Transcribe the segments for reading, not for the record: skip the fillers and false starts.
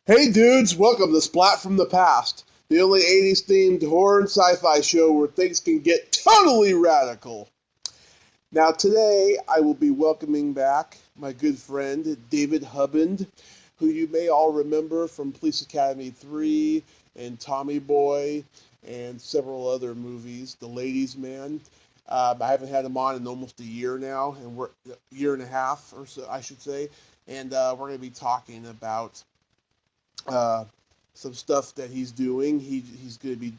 Hey dudes, welcome to Splat from the Past, the only 80s themed horror and sci fi show where things can get totally radical. Now, today I will be welcoming back my good friend David Huband, who you may all remember from Police Academy 3 and Tommy Boy and several other movies, The Ladies' Man. I haven't had him on in almost a year now, and we're a year and a half or so, I should say, and we're going to be talking about uh, some stuff that he's doing. He's going to be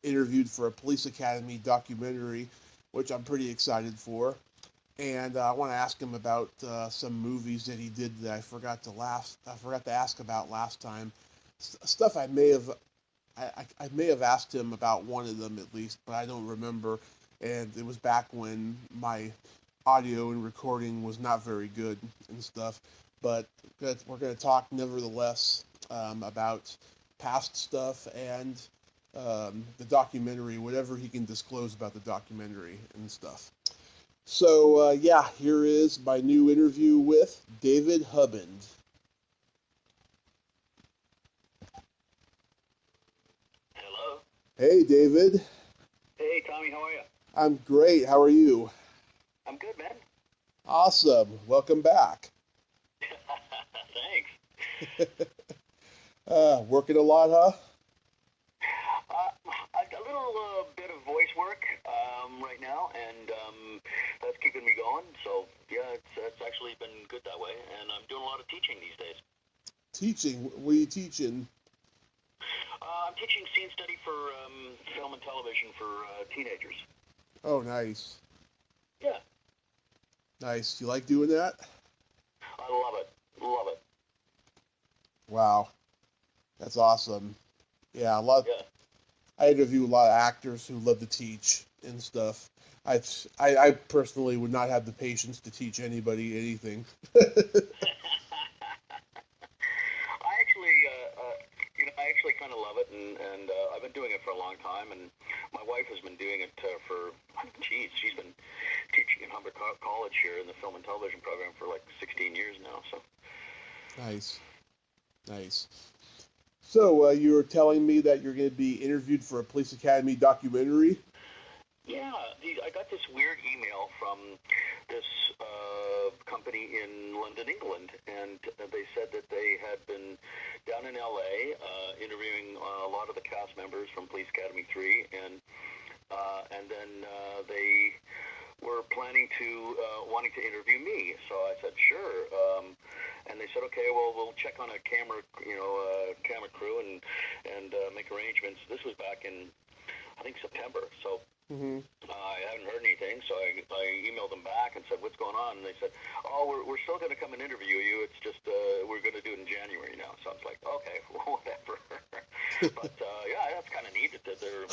interviewed for a Police Academy documentary, which I'm pretty excited for. And I want to ask him about some movies that he did that I forgot to ask about last time. Stuff I may have asked him about one of them at least, but I don't remember. And it was back when my audio and recording was not very good and stuff. But we're going to talk nevertheless about past stuff and the documentary, whatever he can disclose about the documentary and stuff. So, yeah, here is my new interview with David Huband. Hello. Hey, David. Hey, Tommy, how are you? I'm great. How are you? I'm good, man. Awesome. Welcome back. Thanks. Working a lot, huh? A little bit of voice work right now, and that's keeping me going. So, yeah, it's actually been good that way, and I'm doing a lot of teaching these days. Teaching. What are you teaching? I'm teaching scene study for film and television for teenagers. Oh, nice. Yeah, Nice. You like doing that? I love it. Love it. Wow. That's awesome. Yeah, a lot. Yeah. I interview a lot of actors who love to teach and stuff. I, I personally would not have the patience to teach anybody anything. I actually kind of love it, and I've been doing it for a long time, and my wife has been doing it geez, she's been teaching in Humber College here in the film and television program for like 16 years now. So Nice, nice. So you were telling me that you're going to be interviewed for a Police Academy documentary. yeah, I got this weird email from this company in London, England, and they said that they had been down in LA interviewing a lot of the cast members from Police Academy 3, and then they were planning to wanting to interview me. So I said sure, and they said okay, well we'll check on a camera, camera crew and make arrangements. This was back in I think September. So Mm-hmm. I hadn't heard anything, so I emailed them back and said, "What's going on?" And they said, "Oh, we're still going to come and interview you. It's just we're going to do it in January now." So I was like, "Okay, well, whatever." But yeah, that's kind of neat that they're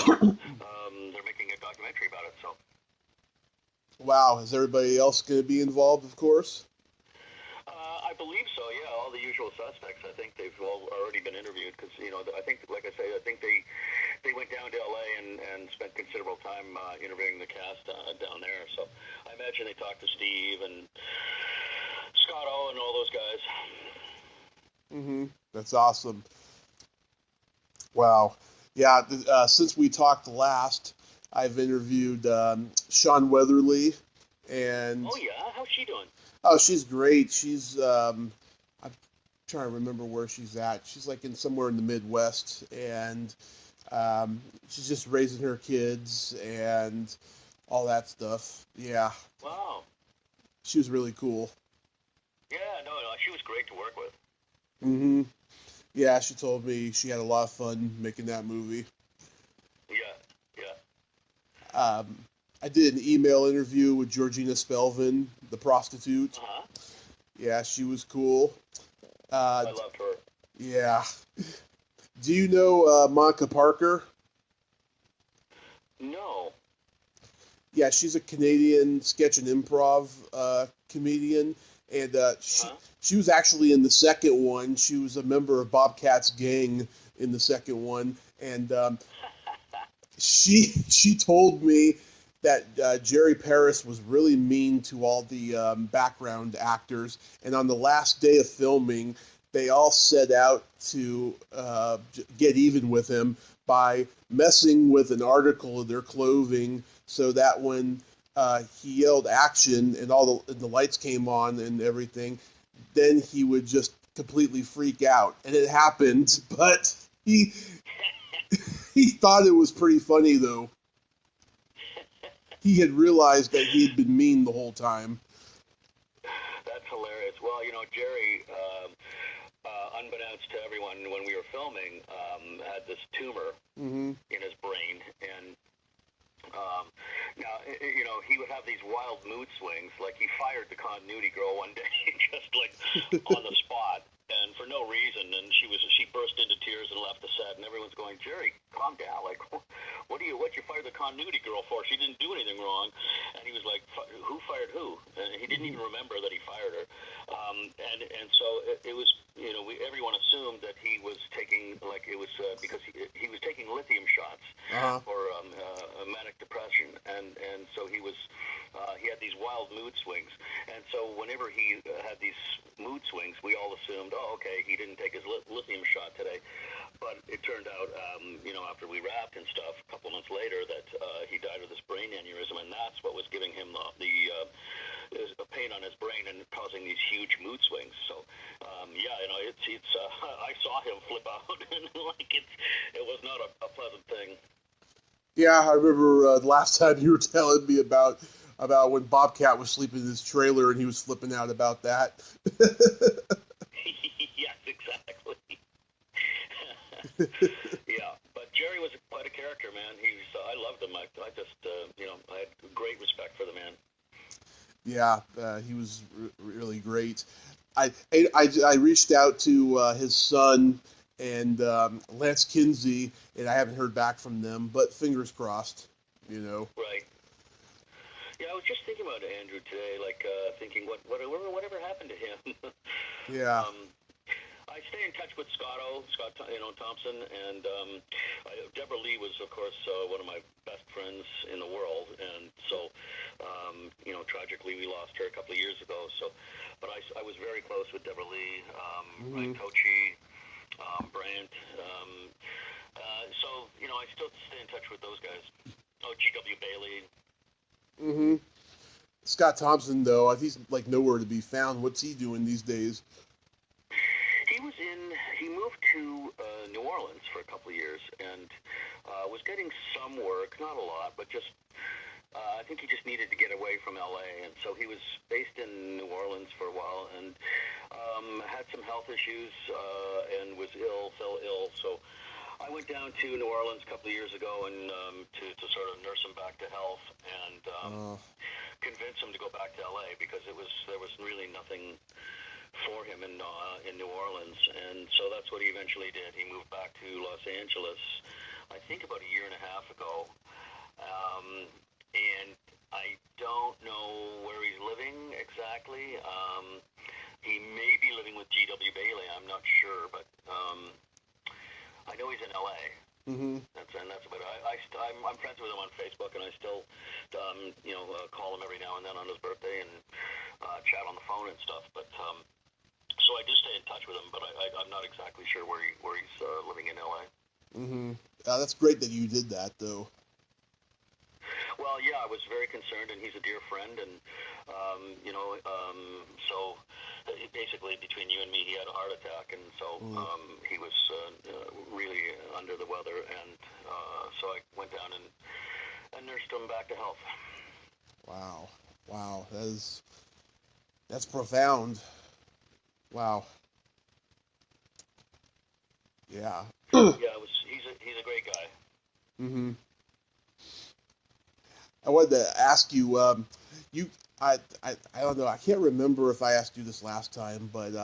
making a documentary about it. So Wow, is everybody else going to be involved? Of course. I believe so. Yeah, all the usual suspects. I think they've all already been interviewed because I think, like I say, I think they went down to LA and spent considerable time interviewing the cast down there. So I imagine they talked to Steve and Scott O and all those guys. Mm-hmm. That's awesome. Wow. Yeah. Since we talked last, I've interviewed Sean Weatherly, and Oh yeah, how's she doing? oh, she's great. I'm trying to remember where she's at. She's like in somewhere in the Midwest, and she's just raising her kids and all that stuff. Yeah, Wow. she was really cool. Yeah, no, she was great to work with. Hmm. Yeah, she told me she had a lot of fun making that movie. Yeah, yeah. Um, I did an email interview with Georgina Spelvin, the prostitute. Uh huh. Yeah, she was cool. Uh, I loved her. yeah. Do you know Monica Parker? No. Yeah, she's a Canadian sketch and improv comedian, and Uh huh. she was actually in the second one. She was a member of Bobcat's gang in the second one, and she told me that Jerry Paris was really mean to all the background actors, and on the last day of filming, they all set out to get even with him by messing with an article of their clothing so that when he yelled action and the lights came on and everything, then he would just completely freak out. And it happened, but he thought it was pretty funny, though. He had realized that he had been mean the whole time. That's hilarious. Well, Jerry, unbeknownst to everyone when we were filming, had this tumor Mm-hmm. in his brain, and now, he would have these wild mood swings. Like, he fired the continuity girl one day, just like on the spot, and for no reason. And she burst into tears and left the set, and everyone's going, Jerry, calm down. Like, what you fired the continuity girl for? She didn't do anything wrong. And he was like, who fired who? And he didn't even remember that he fired her. And so it was, everyone assumed that he was taking, like, it was because he was taking lithium shots for manic depression, and so he had these wild mood swings, and so whenever he had these mood swings, we all assumed, oh, okay, he didn't take his lithium shot today. But it turned out, after we wrapped and stuff, a couple months later, that he died of this brain aneurysm, and that's what was giving him the pain on his brain and causing these huge mood swings. So, it's I saw him flip out, and it was not a pleasant thing. Yeah, I remember the last time you were telling me about when Bobcat was sleeping in his trailer and he was flipping out about that. Yes, exactly. Yeah, but Jerry was quite a character, man. I loved him. I just, I had great respect for the man. Yeah, he was really great. I reached out to his son and Lance Kinsey, and I haven't heard back from them, but fingers crossed, Right. Yeah, I was just thinking about Andrew today, like thinking whatever happened to him. Yeah. I stay in touch with Scott Thompson, and Deborah Lee was, of course, one of my best friends in the world, and so, tragically we lost her a couple of years ago. So, but I was very close with Deborah Lee, Ryan Kochi, Brandt. So, I still stay in touch with those guys. Oh, G.W. Bailey. Mm-hmm. Scott Thompson, though, he's like nowhere to be found. What's he doing these days? He moved to New Orleans for a couple of years and was getting some work, not a lot, but just, I think he just needed to get away from LA, and so he was based in New Orleans for a while and had some health issues and fell ill, so I went down to New Orleans a couple of years ago and to sort of nurse him back to health and convince him to go back to LA because there was really nothing for him in New Orleans, and so that's what he eventually did. He moved back to Los Angeles, I think about a year and a half ago, and I don't know where he's living exactly. He may be living with G.W. Bailey. I'm not sure, but I know he's in L.A. Mm-hmm. That's about it. I'm friends with him on Facebook, and I still, call him every now and then on his birthday and chat on the phone and stuff. But so I do stay in touch with him, but I'm not exactly sure where he's living in L.A. Mm-hmm. That's great that you did that, though. Well, yeah, I was very concerned, and he's a dear friend, and so basically between you and me, he had a heart attack, and so he was really under the weather, and so I went down and nursed him back to health. Wow, that's profound. Wow. Yeah. Yeah, he's a great guy. Mm-hmm. I wanted to ask you, I don't know, I can't remember if I asked you this last time, but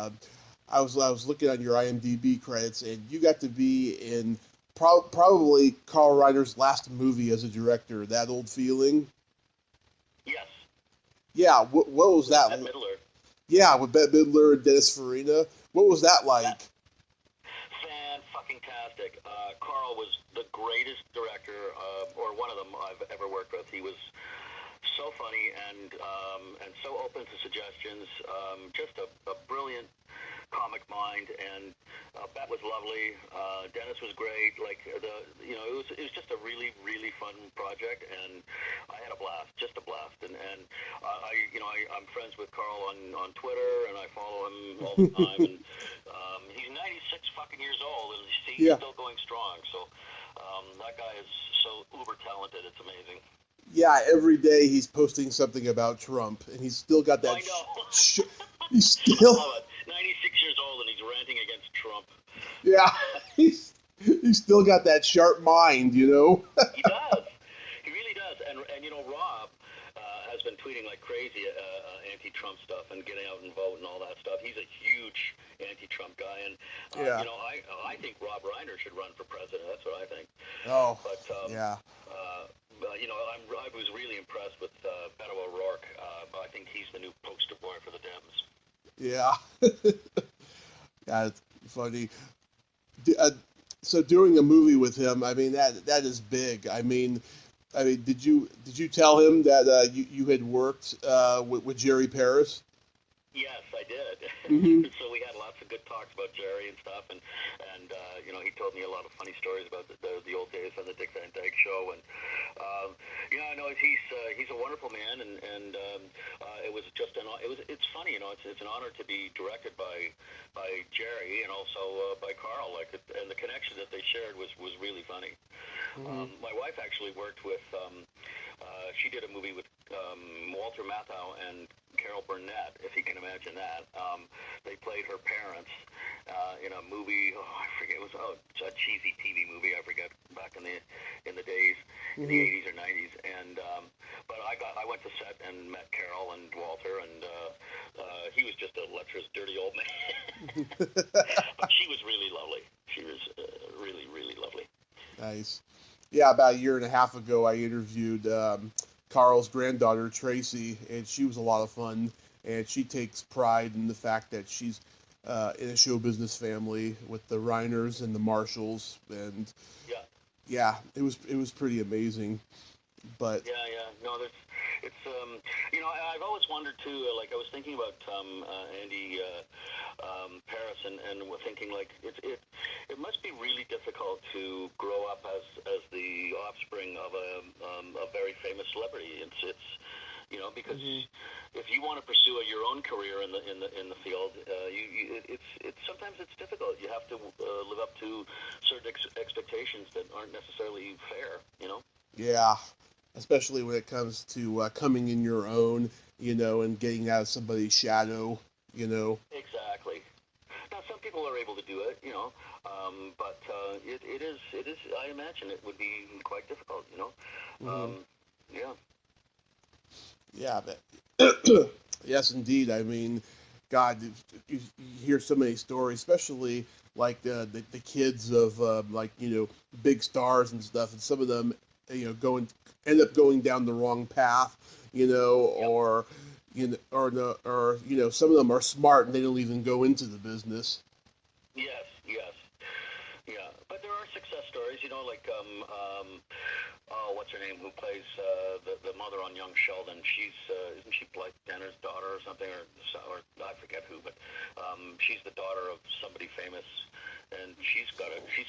I was looking on your IMDb credits, and you got to be in probably Carl Reiner's last movie as a director, That Old Feeling. Yes. Yeah. What was that? Bette Midler. Yeah, with Bette Midler and Dennis Farina. What was that like? Fan-fucking-tastic. Carl was the greatest director, or one of them I've ever worked with. He was so funny and so open to suggestions. Just a brilliant comic mind, and Bette was lovely. Dennis was great. Like it was just a really really fun project, and I had a blast, just a blast. And I'm friends with Carl on Twitter, and I follow him all the time. And he's 96 fucking years old, and he's still going strong. So that guy is so uber talented. It's amazing. Yeah, every day he's posting something about Trump, and he's still got that. I know. He's still. I love it. 96 years old, and he's ranting against Trump. Yeah, he's still got that sharp mind, He does. He really does. And Rob has been tweeting like crazy anti-Trump stuff and getting out and vote and all that stuff. He's a huge anti-Trump guy, and I think Rob Reiner should run for president. That's what I think. Oh, but yeah. I was really impressed with Beto O'Rourke. I think he's the new poster boy for the Dems. Yeah. Yeah, it's funny. So doing a movie with him, I mean that is big. I mean, did you tell him that you had worked with Jerry Paris? Yes, I did. Mm-hmm. So we had lots of good talks about Jerry and stuff, and he told me a lot of funny stories about the old days on the Dick Van Dyke Show, and I know he's a wonderful man, and it was just it's funny, it's an honor to be directed by Jerry and also by Carl, and the connection that they shared was really funny. Mm-hmm. My wife actually worked with. She did a movie with Walter Matthau and Carol Burnett, if you can imagine that. They played her parents in a movie. Oh, I forget. It was a cheesy TV movie. I forget, back in the days, in the 80s or 90s. And but I went to set and met Carol and Walter, and he was just a lecherous, dirty old man. But she was really lovely. She was really, really lovely. Nice. Yeah, about a year and a half ago, I interviewed Carl's granddaughter, Tracy, and she was a lot of fun. And she takes pride in the fact that she's in a show business family with the Reiners and the Marshalls. And yeah, it was pretty amazing. But no, it's I've always wondered too. Like I was thinking about Andy Paris, and thinking like it must be really difficult to grow up as the offspring of a very famous celebrity. It's because if you want to pursue your own career in the field, it's sometimes it's difficult. You have to live up to certain expectations that aren't necessarily fair. Yeah. Especially when it comes to coming in your own, and getting out of somebody's shadow, Exactly. Now, some people are able to do it, but it is. I imagine it would be quite difficult, Yeah. Yeah, but yes, indeed. I mean, God, you hear so many stories, especially like the kids of big stars and stuff, and some of them, end up going down the wrong path, or some of them are smart and they don't even go into the business. Yes, yeah. But there are success stories, like what's her name, who plays the mother on Young Sheldon? She's isn't she Blythe Danner's daughter or something, or I forget who, but she's the daughter of somebody famous, and she's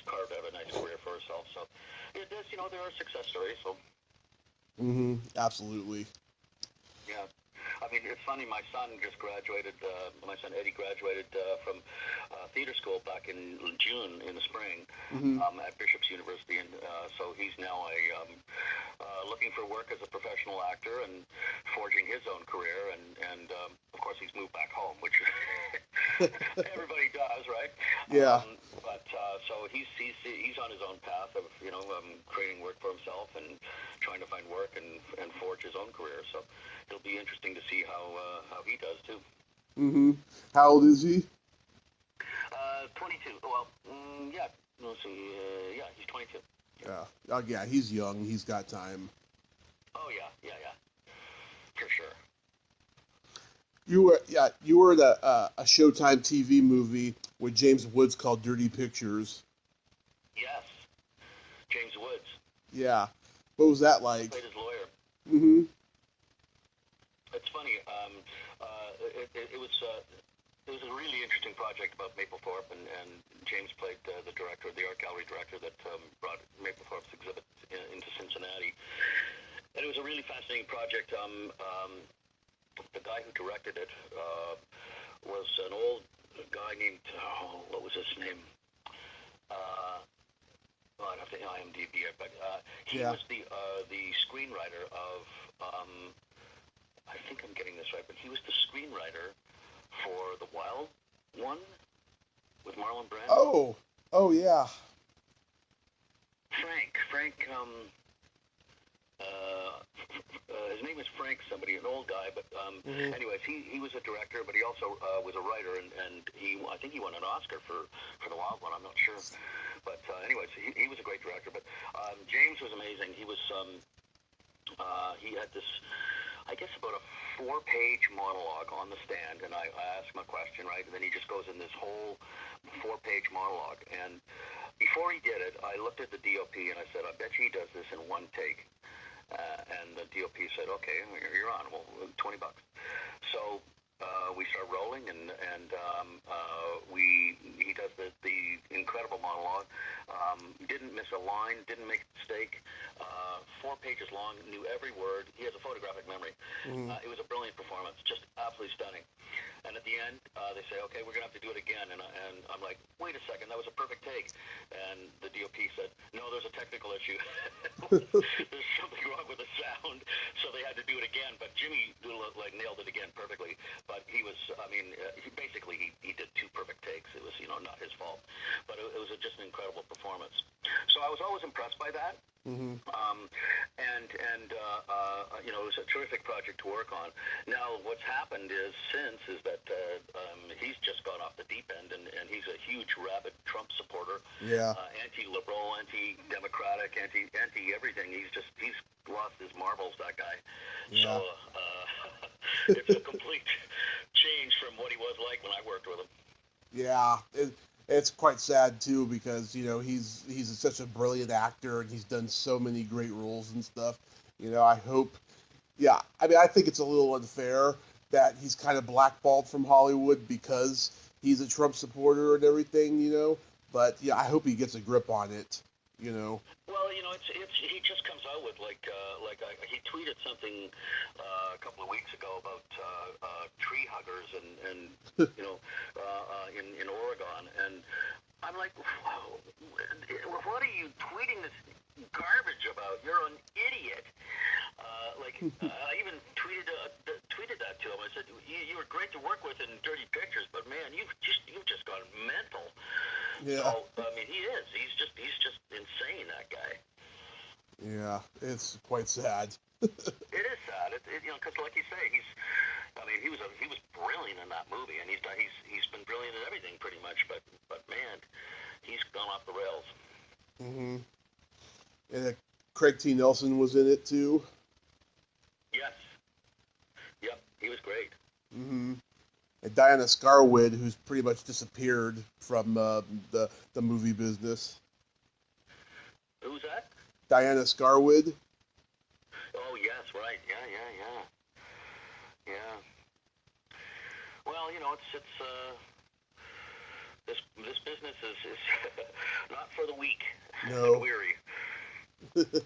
carved out a nice career for herself. So it is, there are success stories. So. Absolutely. Yeah. I mean, it's funny, my son just graduated, my son Eddie graduated from theater school back in June, in the spring, at Bishop's University, and so he's now looking for work as a professional actor and forging his own career, and of course he's moved back home, which everybody does, right? Yeah. But so he's on his own path of creating work for himself and trying to find work and forge his own career. So it'll be interesting to see how he does too. How old is he? 22. Well, yeah. We'll see. Yeah, he's 22. Yeah. Oh, yeah. He's young. He's got time. Oh yeah. For sure. You were in a Showtime TV movie with James Woods called Dirty Pictures. Yes, James Woods. Yeah. What was that like? I played his lawyer. Mm-hmm. It's funny. It was it was a really interesting project about Maplethorpe, and James played the director, the art gallery director that brought Maplethorpe's exhibit into Cincinnati. And it was a really fascinating project. The guy who directed it was an old guy named, what was his name? I'd have to IMDb it, but he was the screenwriter of, I think I'm getting this right, but he was the screenwriter for The Wild One with Marlon Brando. Oh yeah. Frank, his name is Frank somebody, an old guy, but anyways, he was a director, but he also was a writer, and I think he won an Oscar for The Wild One, I'm not sure. But anyways, he was a great director, but James was amazing. He was, he had this, I guess, about a 4-page monologue on the stand, and I asked him a question, right, and then he just goes in this whole 4-page monologue, and before he did it, I looked at the DOP and I said, I bet you he does this in one take. And the DOP said, okay, you're on. Well, $20. So we start rolling, and he does the incredible monologue. Didn't miss a line, didn't make a mistake. 4 pages long, knew every word. He has a photographic memory. It was a brilliant performance, just absolutely stunning. And at the end, they say, okay, we're going to have to do it again. And I'm like, wait a second, that was a perfect take. And the DOP said, no, there's a technical issue. There's something wrong with the sound. So they had to do it again. But Jimmy nailed it again perfectly. But he was, he did 2 perfect takes. It was, not his fault. But it was just an incredible performance. So I was always impressed by that. It was a terrific project to work on. Now, what's happened is that he's just gone off the deep end, and he's a huge rabid Trump supporter. Yeah. Anti-liberal, anti-democratic, anti-everything. He's lost his marbles, that guy. Yeah. So it's a complete change from what he was like when I worked with him. Yeah. It's quite sad too, because he's such a brilliant actor, and he's done so many great roles and stuff. I hope. Yeah, I think it's a little unfair that he's kind of blackballed from Hollywood because he's a Trump supporter and everything. But yeah, I hope he gets a grip on it. Well, he just comes out with he tweeted something a couple of weeks ago about tree huggers and in Oregon, and I'm like, what are you tweeting this garbage about? You're an idiot. I even tweeted that to him. I said, you were great to work with in Dirty Pictures, but man, you've just gone mental. Yeah. So he is. He's just insane, that guy. Yeah, it's quite sad. It is sad. Because like you say, he was brilliant in that movie, and he's been brilliant in everything pretty much. But man, he's gone off the rails. And Craig T. Nelson was in it too. Yes. Yep, he was great. And Diana Scarwood, who's pretty much disappeared from the movie business. Who's that? Diana Scarwood. Oh yes, right. Yeah. Well, it's this business is not for the weak and weary.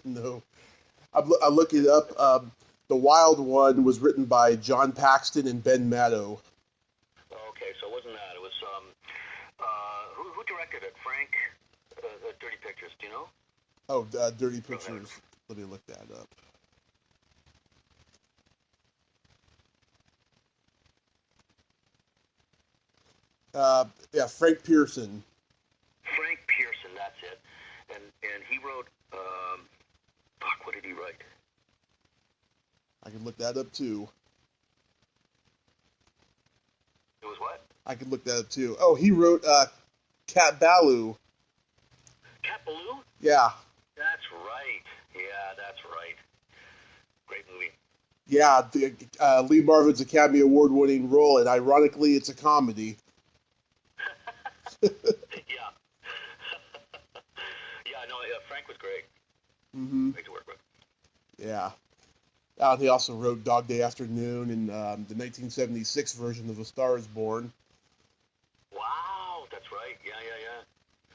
No. I looked it up. The Wild One was written by John Paxton and Ben Maddow. Okay, so it wasn't that. It was who directed it? Frank, Dirty Pictures. Do you know? Oh, Dirty Pictures. Let me look that up. Yeah, Frank Pearson. Frank Pearson, that's it. And he wrote. What did he write? I can look that up too. It was what? I can look that up too. Oh, he wrote Cat Ballou. Cat Ballou? Yeah. That's right. Yeah, that's right. Great movie. Yeah, Lee Marvin's Academy Award-winning role, and ironically, it's a comedy. Yeah. Frank was great. Great to work with. Yeah. He also wrote Dog Day Afternoon and the 1976 version of A Star Is Born.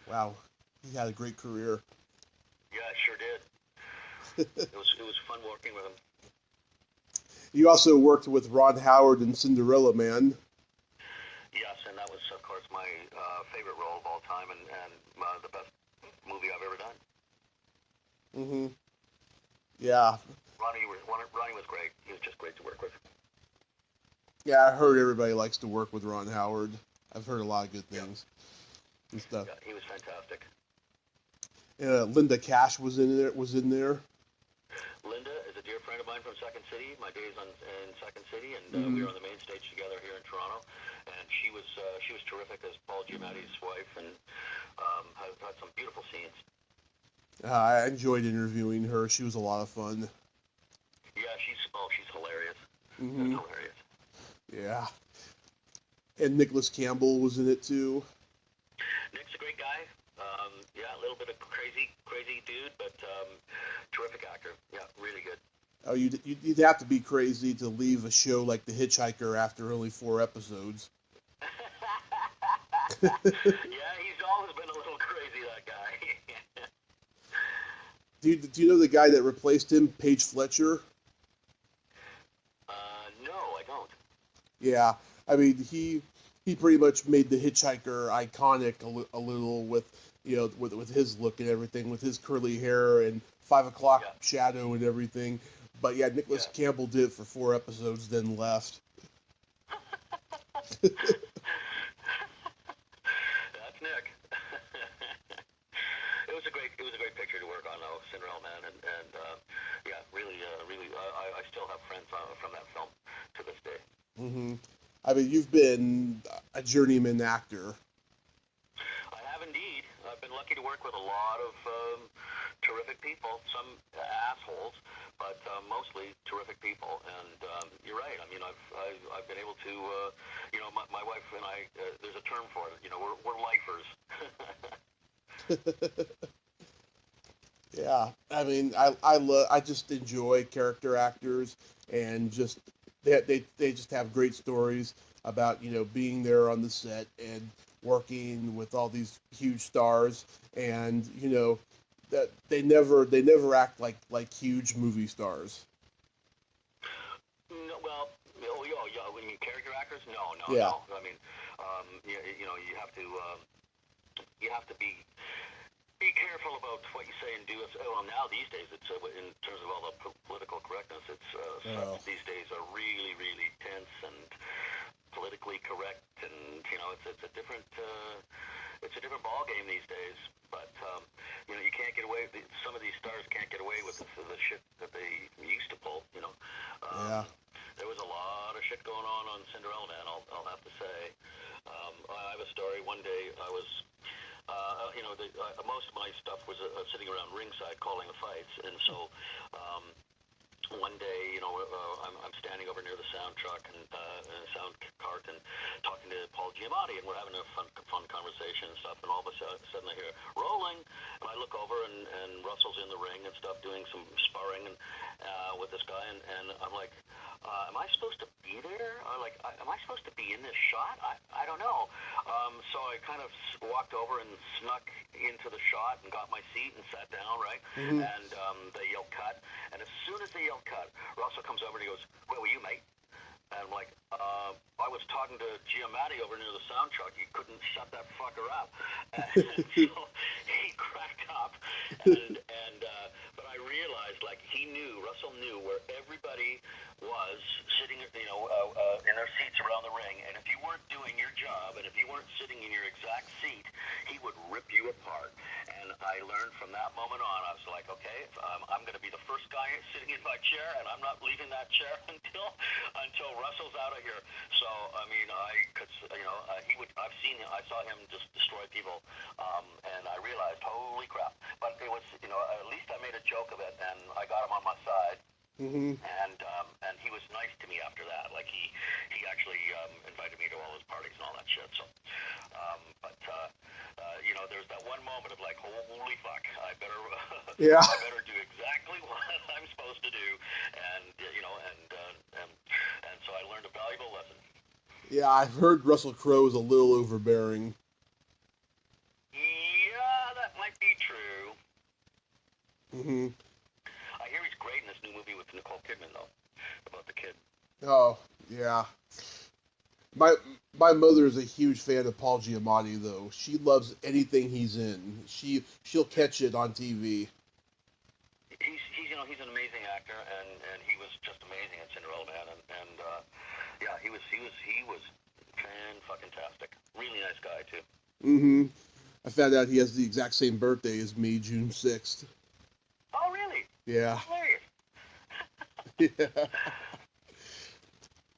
Wow, he had a great career. Yeah, it sure did. It was fun working with him. You also worked with Ron Howard in Cinderella Man. Yes, and that was, of course, my favorite role of all time, and the best movie I've ever done. Mm-hmm. Yeah. Ronnie was great. He was just great to work with. Yeah, I heard everybody likes to work with Ron Howard. I've heard a lot of good Yeah. things and stuff. Yeah, he was fantastic. Linda Cash was in there. Linda is a dear friend of mine from Second City. My days in Second City, and we Mm-hmm. were on the main stage together here in Toronto. And she was terrific as Paul Giamatti's wife, and had some beautiful scenes. I enjoyed interviewing her. She was a lot of fun. Yeah, she's hilarious. Mm-hmm. Hilarious. Yeah. And Nicholas Campbell was in it too. Nick's a great guy. Yeah, a little bit of crazy dude, but terrific actor. Yeah, really good. Oh, you'd have to be crazy to leave a show like The Hitchhiker after only 4 episodes. Yeah, he's always been a little crazy, that guy. Do you know the guy that replaced him, Paige Fletcher? No, I don't. Yeah, I mean he pretty much made The Hitchhiker iconic a little with with his look and everything, with his curly hair and 5 o'clock Yeah. shadow and everything. But yeah, Nicholas Yeah. Campbell did it for 4 episodes, then left. That's Nick. It was a great picture to work on, though, Cinderella Man, and yeah, really, I still have friends from that film to this day. Hmm. I mean, you've been a journeyman actor. I have indeed. I've been lucky to work with a lot of terrific people, some assholes, but mostly terrific people. And you're right. I mean, I've been able to, my wife and I. There's a term for it. We're lifers. Yeah, I mean, I just enjoy character actors and just they just have great stories about being there on the set and working with all these huge stars and that they never act like huge movie stars. No, well, oh, yeah. When you mean character actors, no, no, Yeah. no. I mean, you have to be careful about what you say and do. Well, now these days, it's in terms of all the political correctness, it's sets Oh. these days are really, really tense and politically correct, and it's a different ball game these days. But you can't get away. Some of these stars can't get away with the shit that they used to pull. Yeah. There was a lot of shit going on Cinderella Man. I'll have to say. I have a story. One day I was most of my stuff was sitting around ringside calling the fights, and so one day, I'm standing over near the sound truck and sound cart and talking to Paul Giamatti, and we're having a fun conversation and stuff, and all of a sudden I hear rolling, and I look over and Russell's in the ring and stuff doing some sparring and with this guy, and I'm like, am I supposed to be there? Am I supposed to be in this shot? I don't know. So I kind of walked over and snuck into the shot and got my seat and sat down, right? Hmm. And they yelled cut. And as soon as they yelled cut, Russell comes over and he goes, "Where were you, mate?" And I'm like, I was talking to Giamatti over near the sound truck. You couldn't shut that fucker up. And so he cracked up, but I realized, like, Russell knew where everybody was sitting, in their seats around the ring. And if you weren't doing your job, and if you weren't sitting in your exact seat, he would rip you apart. And I learned from that moment on, I was like, okay, I'm going to be the first guy sitting in my chair, and I'm not leaving that chair until Russell's out of here. So, I mean, I could, he would. I saw him just destroy people, and I realized, holy crap. But it was, at least I made a joke of it, and I got him on my side. Hmm. And he was nice to me after that. Like he actually invited me to all his parties and all that shit. So, but there's that one moment of like, holy fuck, I better Yeah. I better do exactly what I'm supposed to do, and and so I learned a valuable lesson. Yeah, I've heard Russell Crowe is a little overbearing. Yeah, Mm-hmm. I hear he's great in this new movie with Nicole Kidman, though, about the kid. Oh, yeah. My my mother is a huge fan of Paul Giamatti, though. She loves anything he's in. She'll catch it on TV. He's an amazing actor, and he was just amazing in Cinderella Man, and yeah, he was fan fucking tastic. Really nice guy too. Mm-hmm. I found out he has the exact same birthday as me, June 6th. Oh really? Yeah. Hilarious.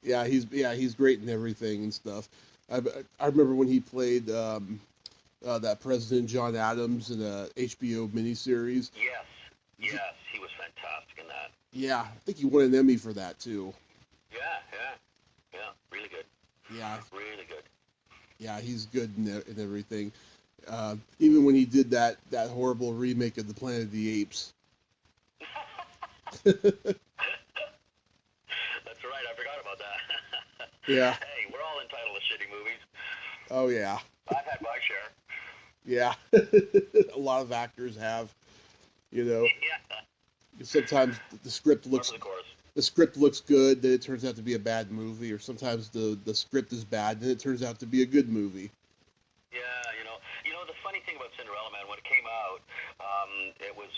Yeah. Yeah, he's great in everything and stuff. I, I remember when he played that President John Adams in a HBO miniseries. Yes, yes, he was fantastic in that. Yeah, I think he won an Emmy for that too. Yeah, yeah, yeah. Really good. Yeah, Really good. yeah, he's good in everything. Even when he did that horrible remake of the Planet of the Apes. That's right. I forgot about that. Yeah. Hey, we're all entitled to shitty movies. Oh yeah. I've had my share. Yeah. A lot of actors have. You know, Yeah. sometimes the script Par looks for the course. the script looks good, then it turns out to be a bad movie, or sometimes the script is bad, then it turns out to be a good movie. Yeah, the funny thing about Cinderella Man, when it came out, it was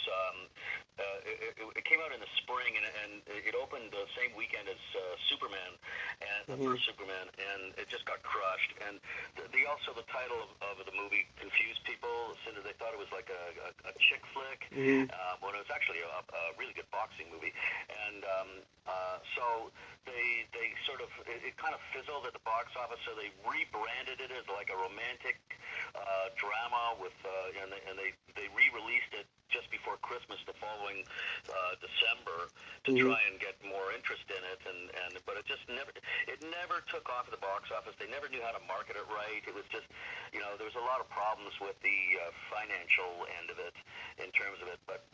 it came out in the spring, and it opened the same weekend as Superman, and the Hmm. first Superman, and it just got crushed. And the title of the movie confused people. They thought it was like a chick flick, Hmm. when it was actually a really good boxing movie. And so they sort of it kind of fizzled at the box office, so they rebranded it as like a romantic drama with and they re-released it just before Christmas the following December to Hmm. try and get more interest in it, and but it never took off at the box office. They never knew how to market it right. It was just there was a lot of problems with the financial end of it in terms of it, but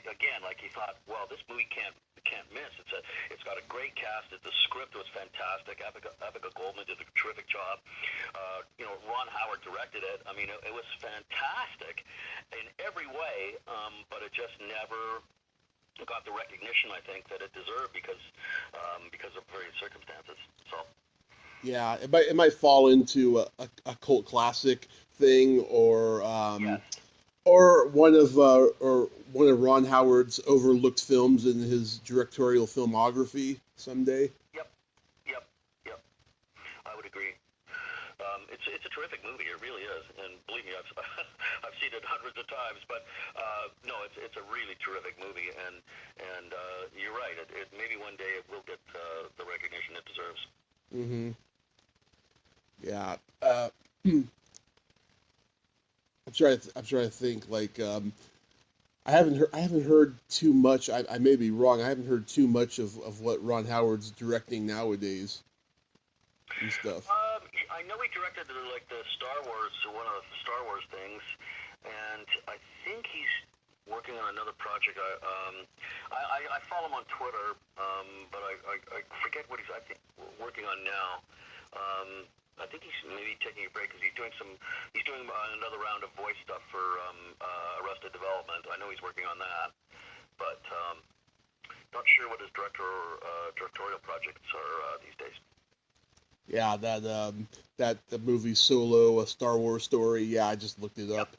again, like you thought, well, this movie can't miss. It's got a great cast. The script was fantastic. Abigail Goldman did a terrific job. Ron Howard directed it. I mean, it was fantastic in every way, but it just never got the recognition I think that it deserved because of various circumstances. So Yeah, it might fall into a cult classic thing, yes, or one of Ron Howard's overlooked films in his directorial filmography someday. yep, yep, yep. I would agree. It's a terrific movie. It really is, and believe me, I've I've seen it hundreds of times. But no, it's a really terrific movie, and you're right. It maybe one day it will get the recognition it deserves. Hmm. Yeah. I'm trying to think. Like, I haven't heard too much. I may be wrong. I haven't heard too much of what Ron Howard's directing nowadays and stuff. I know he directed the Star Wars, one of the Star Wars things, and I think he's working on another project. I follow him on Twitter, but I forget what he's I think working on now. I think he's maybe taking a break because he's doing another round of voice stuff for Arrested Development. I know he's working on that, but not sure what his directorial projects are these days. Yeah, that the movie Solo, a Star Wars story. Yeah, I just looked it Yep, up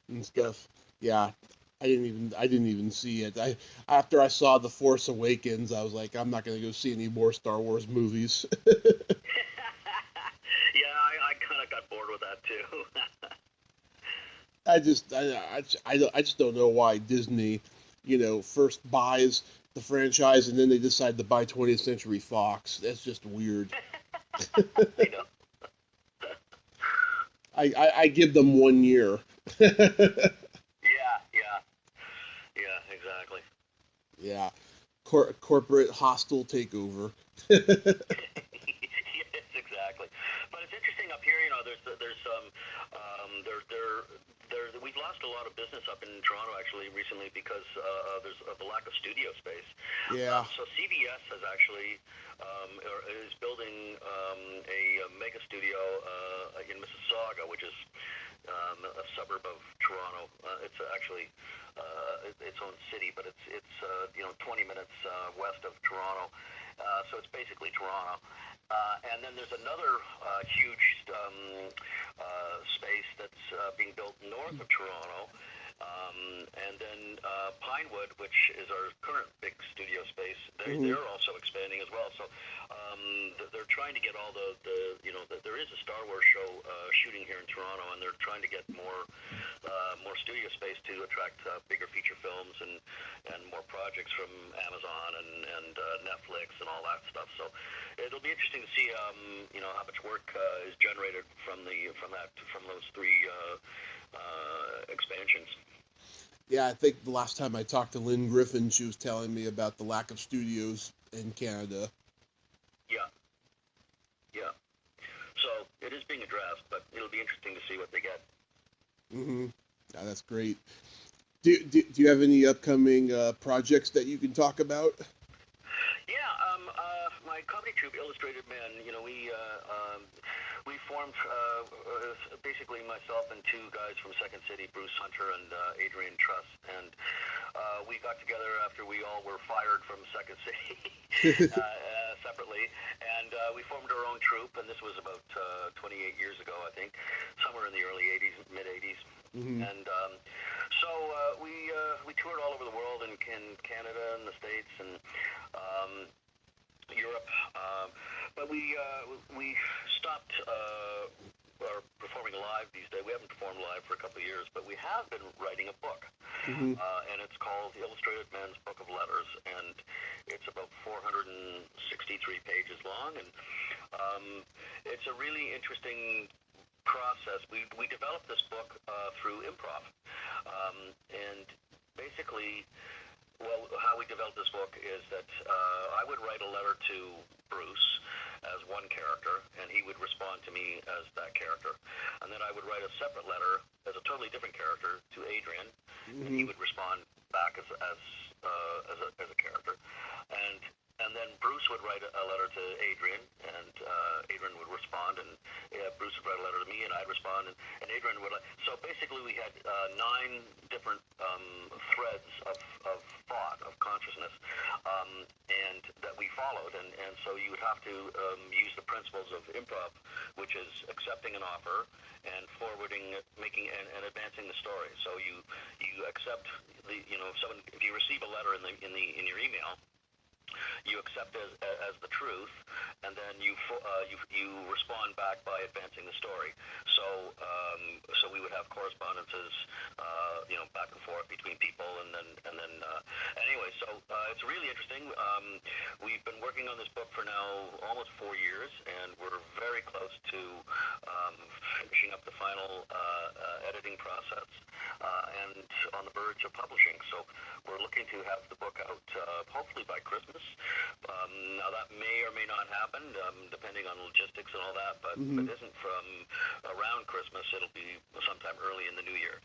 and yep. stuff. Yeah, I didn't even see it. After I saw The Force Awakens, I was like, I'm not gonna go see any more Star Wars movies. Yeah, I kind of got bored with that too. I just don't know why Disney, first buys the franchise and then they decide to buy 20th Century Fox. That's just weird. I know. I give them 1 year. Yeah, yeah, yeah, exactly. Yeah, corporate hostile takeover. Yes, exactly. But it's interesting up here. There's we've lost a lot of business up in Toronto actually recently because there's the lack of studio space. Yeah. So CBS has actually is building a mega studio in Mississauga, which is a suburb of Toronto. It's actually its own city, but it's 20 minutes west of Toronto. So it's basically Toronto. And then there's another huge space that's being built north of Toronto. And then Pinewood, which is our current big studio space, they're also expanding as well. So they're trying to get all there is a Star Wars show shooting here in Toronto, and they're trying to get more studio space to attract bigger feature films and more projects from Amazon and Netflix and all that stuff. So it'll be interesting to see how much work is generated from those three expansions. Yeah, I think the last time I talked to Lynn Griffin, she was telling me about the lack of studios in Canada. Yeah. So it is being addressed, but it'll be interesting to see what they get. Yeah, that's great. Do you have any upcoming projects that you can talk about? Yeah, my comedy troupe, Illustrated Man, we formed basically myself and two guys from Second City, Bruce Hunter and Adrian Truss, and we got together after we all were fired from Second City separately, and we formed our own troupe, and this was about 28 years ago, I think, somewhere in the early 80s, mid 80s. And so we toured all over the world in Canada and the States and Europe, but we stopped performing live these days. We haven't performed live for a couple of years, but we have been writing a book, and it's called The Illustrated Man's Book of Letters, and it's about 463 pages long, and it's a really interesting process. We developed this book through improv, and basically, how we developed this book is that I would write a letter to Bruce as one character, and he would respond to me as that character, and then I would write a separate letter as a totally different character to Adrian, and he would respond back as a character, and then Bruce would write a letter to Adrian, and Adrian would respond, and Bruce would write a letter to me, and I'd respond, and Adrian would. So basically, we had 9 different threads of thought, of consciousness, and that we followed, and so you would have to use the principles of improv, which is accepting an offer and forwarding, making, and advancing the story. So you accept if you receive a letter in your email, you accept as the truth, and then you respond back by advancing the story. So we would have correspondences, back and forth between people, and then anyway. So it's really interesting. We've been working on this book for now almost 4 years, and we're very close to finishing up the final editing process, and on the verge of publishing. So we're looking to have the book out hopefully by Christmas. Now that may or may not happen, depending on logistics and all that, but if it isn't from around Christmas, it'll be sometime early in the new year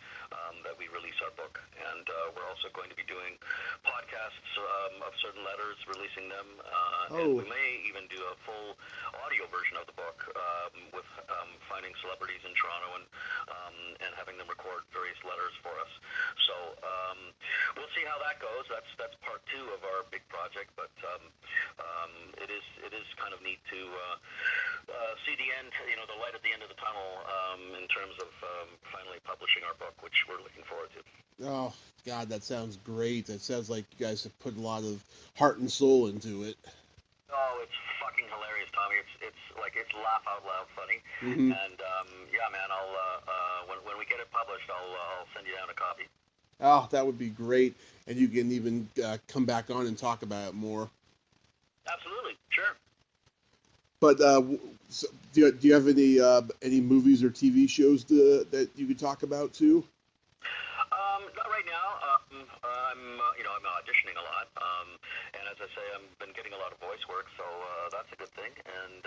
that we release our book. And we're also going to be doing podcasts of certain letters, releasing them, and we may even do a full audio version of the book with finding celebrities in Toronto and having them record various letters for us. So we'll see how that goes. That's part 2 of our big project, but it is kind of neat to see the end, the light at the end of the tunnel in terms of finally publishing our book, which we're looking forward to. Oh, God, that sounds great. That sounds like you guys have put a lot of heart and soul into it. Oh, it's fucking hilarious, Tommy. It's laugh out loud funny. And yeah, man, I'll when we get it published, I'll send you down a copy. Oh, that would be great, and you can even come back on and talk about it more. Absolutely, sure. But so do you have any movies or TV shows that you could talk about too? Not right now. I'm auditioning a lot, and as I say, I've been getting a lot of voice work, so that's a good thing. And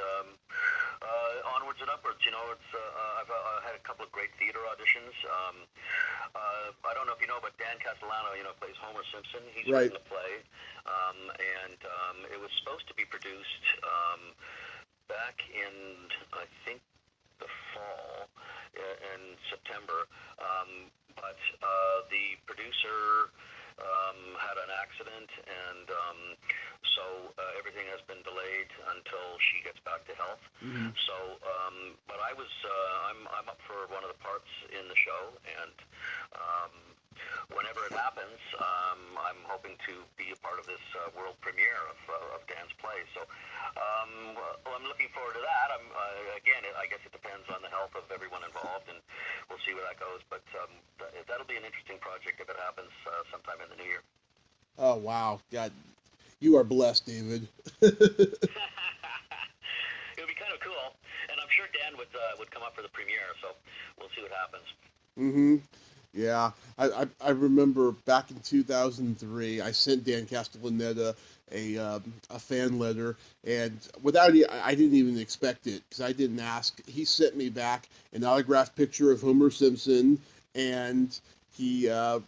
onwards and upwards. I've had a couple of great theater auditions. I don't know if you know, but Dan Castellano, plays Homer Simpson. He's Right. written a play, and it was supposed to be produced back in, I think, the fall. in September, but the producer had an accident, and so everything has been delayed until she gets back to health. Mm-hmm. So, but I'm up for one of the parts in the show, and whenever it happens, I'm hoping to be a part of this world premiere of Dan's play. So, well, I'm looking forward to that. Again, I guess it depends on the health of everyone involved, and we'll see where that goes. But that'll be an interesting project if it happens sometime in the new year. Oh, wow. God, you are blessed, David. It would be kind of cool, and I'm sure Dan would come up for the premiere. So we'll see what happens. Mm-hmm. Yeah, I remember back in 2003, I sent Dan Castellaneta a fan letter, and I didn't even expect it because I didn't ask. He sent me back an autographed picture of Homer Simpson, and he uh,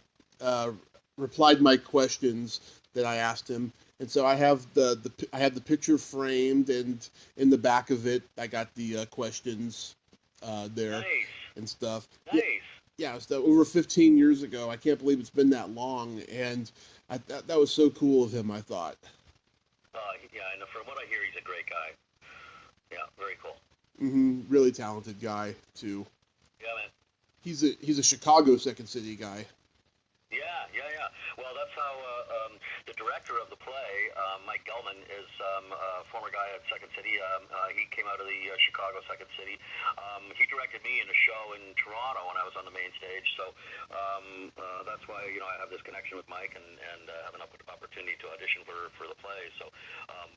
replied my questions that I asked him. And so I have the picture framed, and in the back of it, I got the questions there Nice, and stuff. Yeah, nice. yeah, it was over 15 years ago. I can't believe it's been that long, and that was so cool of him, I thought. Yeah, and from what I hear, he's a great guy. Yeah, very cool. Really talented guy too. Yeah, man. He's a Chicago Second City guy. Yeah, yeah, yeah. Well, that's how the director of the play, Mike Gelman, is a former guy at Second City. He came out of the Chicago Second City. He directed me in a show in Toronto when I was on the main stage. So that's why I have this connection with Mike and have an opportunity to audition for the play. So,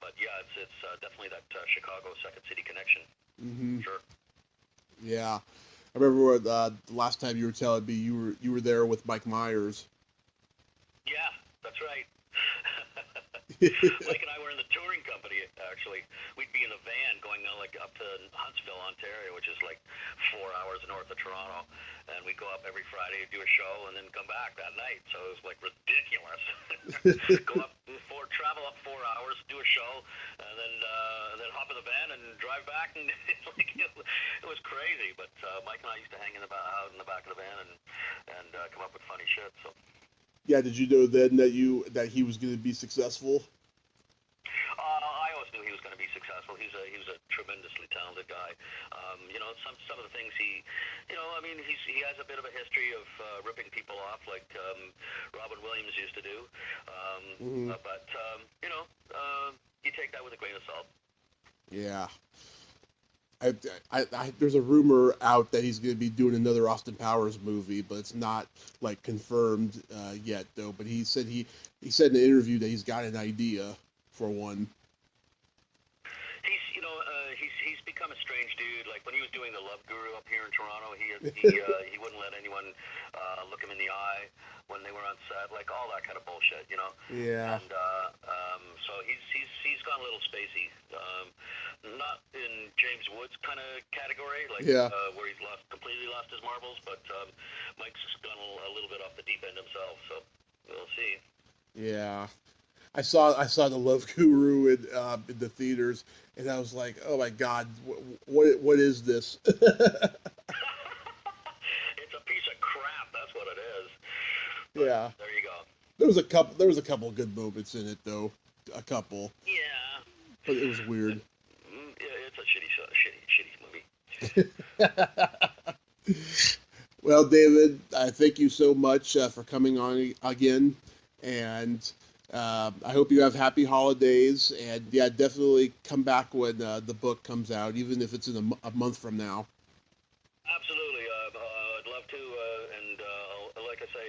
but yeah, it's definitely that Chicago Second City connection. hmm Sure. Yeah, I remember the last time you were telling me you were there with Mike Myers. Yeah, that's right. Mike and I were in the touring company, actually. We'd be in a van going like up to Huntsville, Ontario, which is like 4 hours north of Toronto. And we'd go up every Friday, do a show, and then come back that night. So it was like ridiculous. Go up, travel up 4 hours, do a show, and then hop in the van and drive back. And it was crazy. But Mike and I used to hang out in the back of the van and come up with funny shit. So. Yeah, did you know then that he was going to be successful? I always knew he was going to be successful. He was a tremendously talented guy. Some of the things he has a bit of a history of ripping people off, like Robin Williams used to do. hmm But you take that with a grain of salt. Yeah. There's a rumor out that he's going to be doing another Austin Powers movie, but it's not like confirmed yet, though. But he said in an interview that he's got an idea for one. He's become a strange dude. Like when he was doing the Love Guru up here in Toronto, he wouldn't let anyone look him in the eye when they were on set, like all that kind of bullshit. Yeah. And so he's gone a little spacey. Not in James Woods kind of category, like Yeah. Where he's completely lost his marbles, but Mike's gone a little bit off the deep end himself. So we'll see. Yeah. I saw the Love Guru in the theaters, and I was like, oh my God, what is this? It's a piece of crap. That's what it is. But Yeah. there you go. There was a couple of good moments in it though, a couple, Yeah. but it was weird. It's a shitty movie. Well, David, I thank you so much for coming on again, and I hope you have happy holidays. And yeah, definitely come back when the book comes out, even if it's in a month from now. Absolutely. I'd love to. And like I say,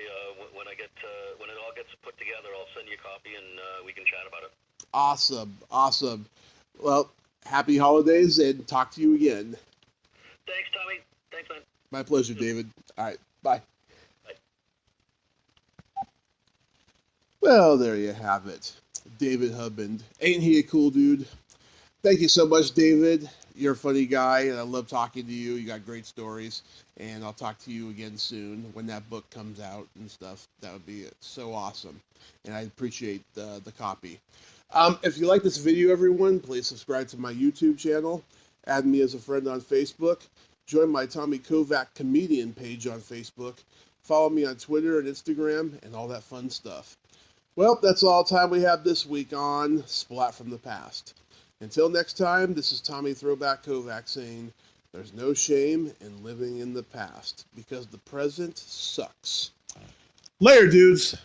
when it all gets put together, I'll send you a copy and we can chat about it. Awesome, awesome. Well, happy holidays, and talk to you again. Thanks, Tommy. Thanks, man. My pleasure, David. All right, bye. Bye. Well, there you have it. David Huband. Ain't he a cool dude? Thank you so much, David. You're a funny guy, and I love talking to you. You got great stories, and I'll talk to you again soon when that book comes out and stuff. That would be so awesome, and I appreciate the copy. If you like this video, everyone, please subscribe to my YouTube channel. Add me as a friend on Facebook. Join my Tommy Kovac comedian page on Facebook. Follow me on Twitter and Instagram and all that fun stuff. Well, that's all the time we have this week on Splat from the Past. Until next time, this is Tommy Throwback Kovac saying, there's no shame in living in the past because the present sucks. Later, dudes.